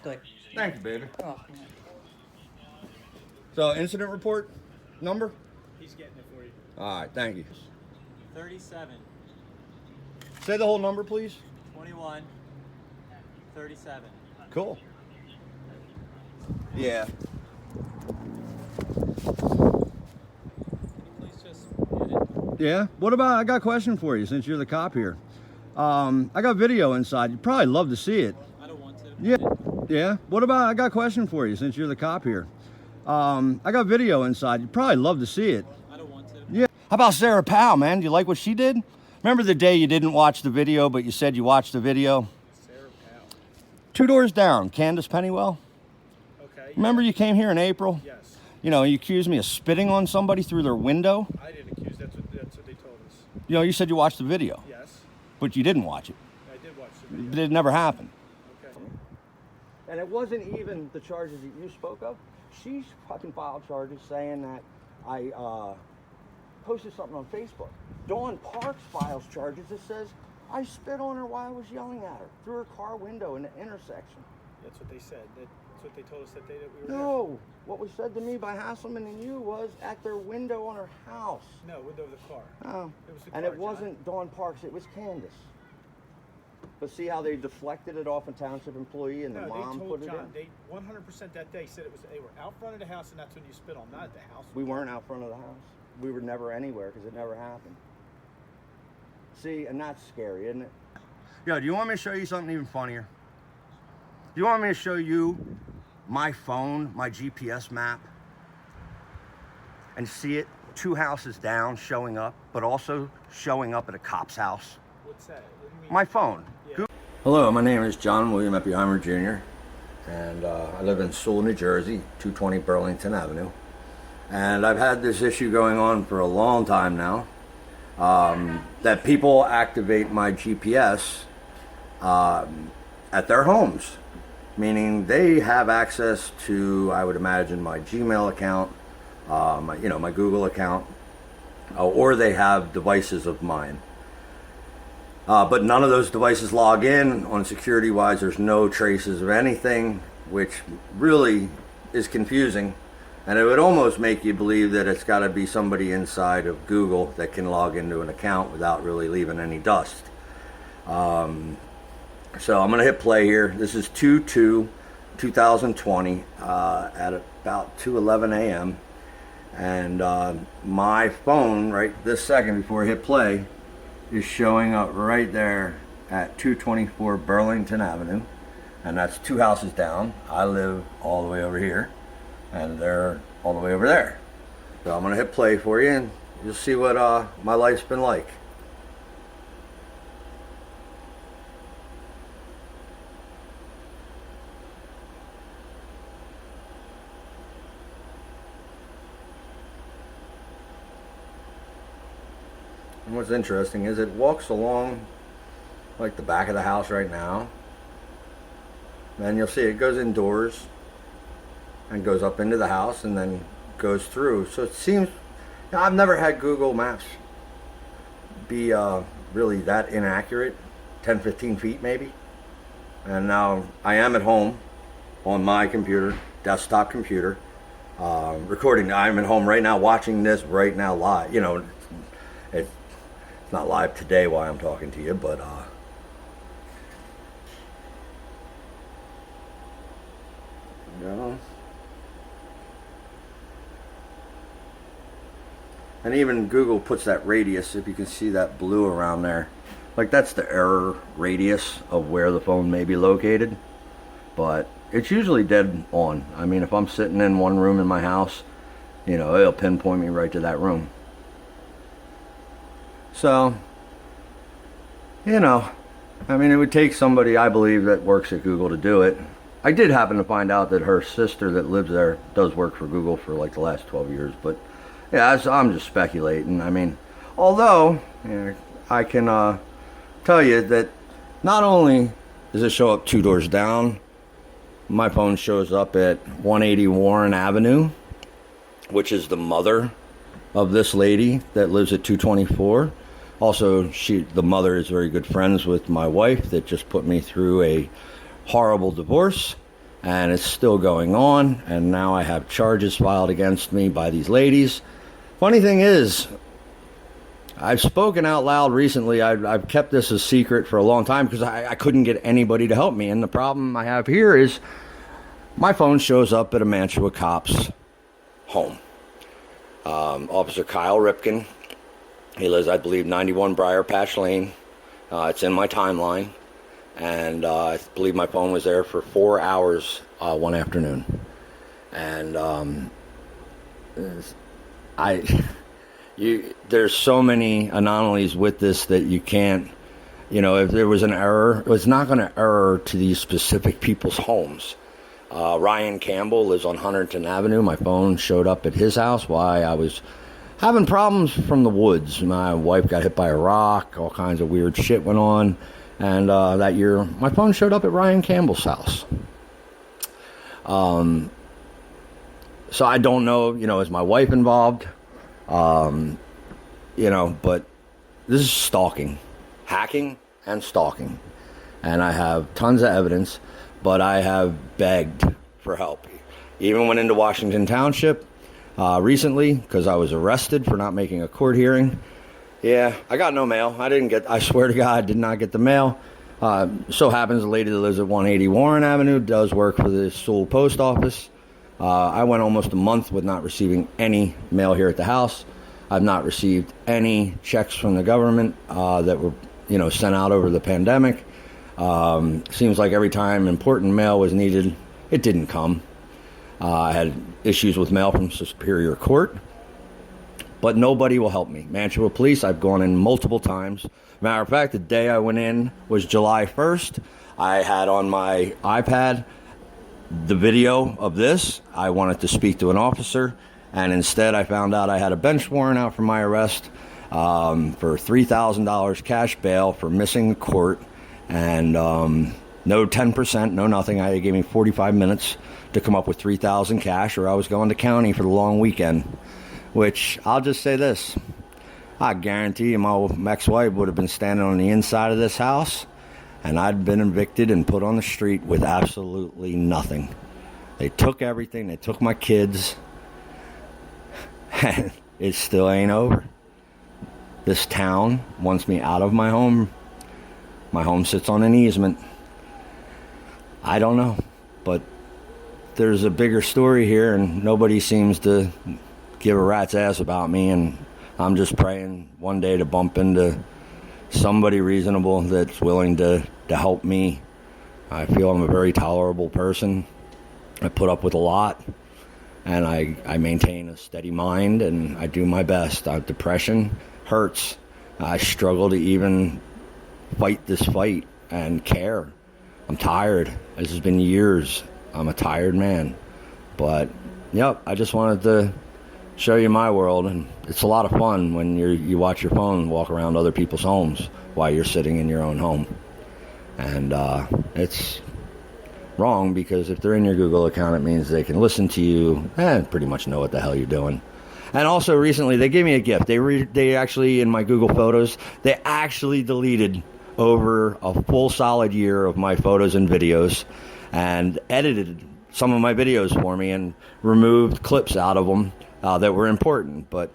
Click. Thank you, baby. Oh, man. So, incident report number? He's getting it for you. All right, thank you. 37, Say the whole number, please. 21, 37. Cool. Yeah. Please just edit. Yeah. What about, I got a question for you since you're the cop here. I got video inside. You'd probably love to see it. I don't want to. Yeah. Yeah. What about, I got a question for you since you're the cop here. I got video inside. You'd probably love to see it. I don't want to. Yeah. How about Sarah Powell, man? Do you like what she did? Remember the day you didn't watch the video, but you said you watched the video? Sarah Powell. 2 doors down, Candace Pennywell. Okay. Remember you came here in April? Yes. You know, you accused me of spitting on somebody through their window. I didn't accuse. That's what they told us. You know, you said you watched the video, Yes. but you didn't watch it. I did watch the But video. it never happened. Okay. And it wasn't even the charges that you spoke of. She fucking filed charges saying that I posted something on Facebook. Dawn Parks files charges that says I spit on her while I was yelling at her through her car window in the intersection. That's what they said. That's what they told us that day that we were No, what was said to me by Hasselman and you was at their window on her house. there. No, window of the car. Oh. It was the And car, it wasn't Dawn Parks, it was Candace. But see how they deflected it off a township employee and the No, mom they put told it John. in? They 100% that day said it was. They were out front of the house, and that's when you spit on. Not at the house. We weren't out front of the house. We were never anywhere because it never happened. See, and that's scary, isn't it? Yo, do you want me to show you something even funnier? Do you want me to show you my phone, my GPS map, and see it 2 houses down showing up, but also showing up at a cop's house? What's that? What do you mean? My phone. Yeah. Hello, my name is John William Eppehimer Jr. and I live in Sewell, New Jersey, 220 Burlington Avenue. And I've had this issue going on for a long time now, that people activate my GPS at their homes, meaning they have access to, I would imagine, my Gmail account, my Google account, or they have devices of mine. But none of those devices log in. On security-wise, there's no traces of anything, which really is confusing. And it would almost make you believe that it's got to be somebody inside of Google that can log into an account without really leaving any dust. So I'm going to hit play here. This is 2/2/2020 at about 2:11 a.m. And my phone, right this second before I hit play, is showing up right there at 224 Burlington Avenue. And that's 2 houses down. I live all the way over here, and they're all the way over there. So I'm gonna hit play for you, and you'll see what my life's been like. And what's interesting is it walks along like the back of the house right now. Then you'll see it goes indoors and goes up into the house and then goes through. So it seems, I've never had Google Maps be really that inaccurate, 10, 15 feet maybe. And now I am at home on my computer, desktop computer, recording. I'm at home right now watching this right now live. You know, it's not live today while I'm talking to you, but and even Google puts that radius, if you can see that blue around there, like that's the error radius of where the phone may be located, but it's usually dead on. I mean, if I'm sitting in one room in my house, you know, it'll pinpoint me right to that room. So, you know, I mean, it would take somebody, I believe, that works at Google to do it. I did happen to find out that her sister that lives there does work for Google for like the last 12 years, but yeah, I'm just speculating. I mean, although I can tell you that not only does it show up 2 doors down, my phone shows up at 180 Warren Avenue, which is the mother of this lady that lives at 224. Also, the mother is very good friends with my wife that just put me through a horrible divorce. and it's still going on, and now I have charges filed against me by these ladies. Funny thing is, I've spoken out loud recently. I've kept this a secret for a long time because I couldn't get anybody to help me. And the problem I have here is my phone shows up at a Mantua cop's home. Officer Kyle Ripken. He lives, I believe, 91 Briar Patch Lane. It's in my timeline. And I believe my phone was there for 4 hours one afternoon. And there's so many anomalies with this that you can't, if there was an error, it's not going to error to these specific people's homes. Ryan Campbell lives on Huntington Avenue. My phone showed up at his house while I was having problems from the woods. My wife got hit by a rock, all kinds of weird shit went on. And that year, my phone showed up at Ryan Campbell's house. So I don't know, is my wife involved? But this is stalking, hacking and stalking. And I have tons of evidence, but I have begged for help. Even went into Washington Township recently because I was arrested for not making a court hearing. Yeah, I got no mail. I swear to God, I did not get the mail. So happens the lady that lives at 180 Warren Avenue does work for the Sewell Post Office. I went almost a month with not receiving any mail here at the house. I've not received any checks from the government that were, sent out over the pandemic. Seems like every time important mail was needed, it didn't come. I had issues with mail from Superior Court. But nobody will help me. Mantua Police, I've gone in multiple times. Matter of fact, the day I went in was July 1st. I had on my iPad the video of this. I wanted to speak to an officer, and instead I found out I had a bench warrant out for my arrest for $3,000 cash bail for missing court, and no 10%, no nothing. They gave me 45 minutes to come up with $3,000 cash, or I was going to county for the long weekend. Which, I'll just say this, I guarantee you my ex-wife would have been standing on the inside of this house, and I'd been evicted and put on the street with absolutely nothing. They took everything. They took my kids, and it still ain't over. This town wants me out of my home. My home sits on an easement. I don't know, but there's a bigger story here, and nobody seems to give a rat's ass about me, and I'm just praying one day to bump into somebody reasonable that's willing to help me. I feel I'm a very tolerable person. I put up with a lot, and I maintain a steady mind, and I do my best. Depression hurts. I struggle to even fight this fight and care. I'm tired. This has been years. I'm a tired man. But, yep, I just wanted to show you my world, and it's a lot of fun when you watch your phone and walk around other people's homes while you're sitting in your own home. And it's wrong, because if they're in your Google account, it means they can listen to you and pretty much know what the hell you're doing. And also recently, they gave me a gift. They actually, in my Google Photos, they actually deleted over a full solid year of my photos and videos and edited some of my videos for me and removed clips out of them that were important. But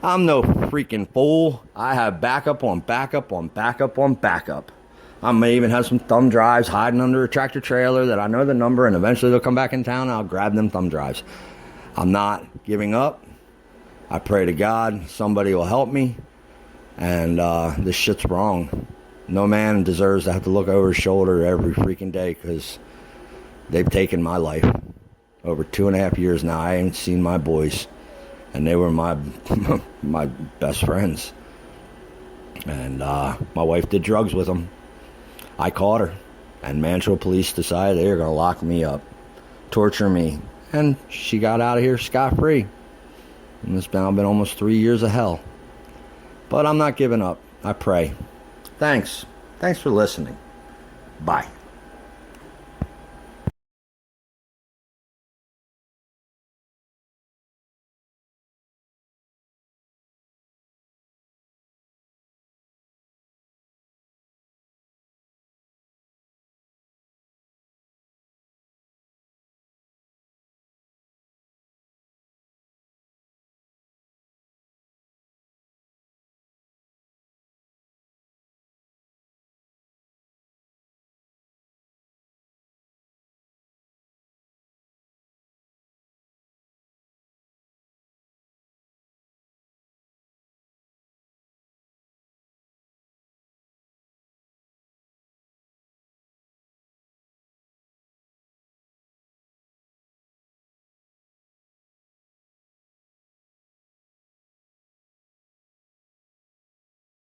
I'm no freaking fool. I have backup on backup on backup on backup. I may even have some thumb drives hiding under a tractor trailer that I know the number, and eventually they'll come back in town and I'll grab them thumb drives. I'm not giving up. I pray to God somebody will help me, and this shit's wrong. No man deserves to have to look over his shoulder every freaking day, because they've taken my life. Over 2.5 years now, I ain't seen my boys, and they were my my best friends. And my wife did drugs with them. I caught her, and Mantua Police decided they were going to lock me up, torture me, and she got out of here scot-free. And it's now been almost 3 years of hell. But I'm not giving up. I pray. Thanks for listening. Bye.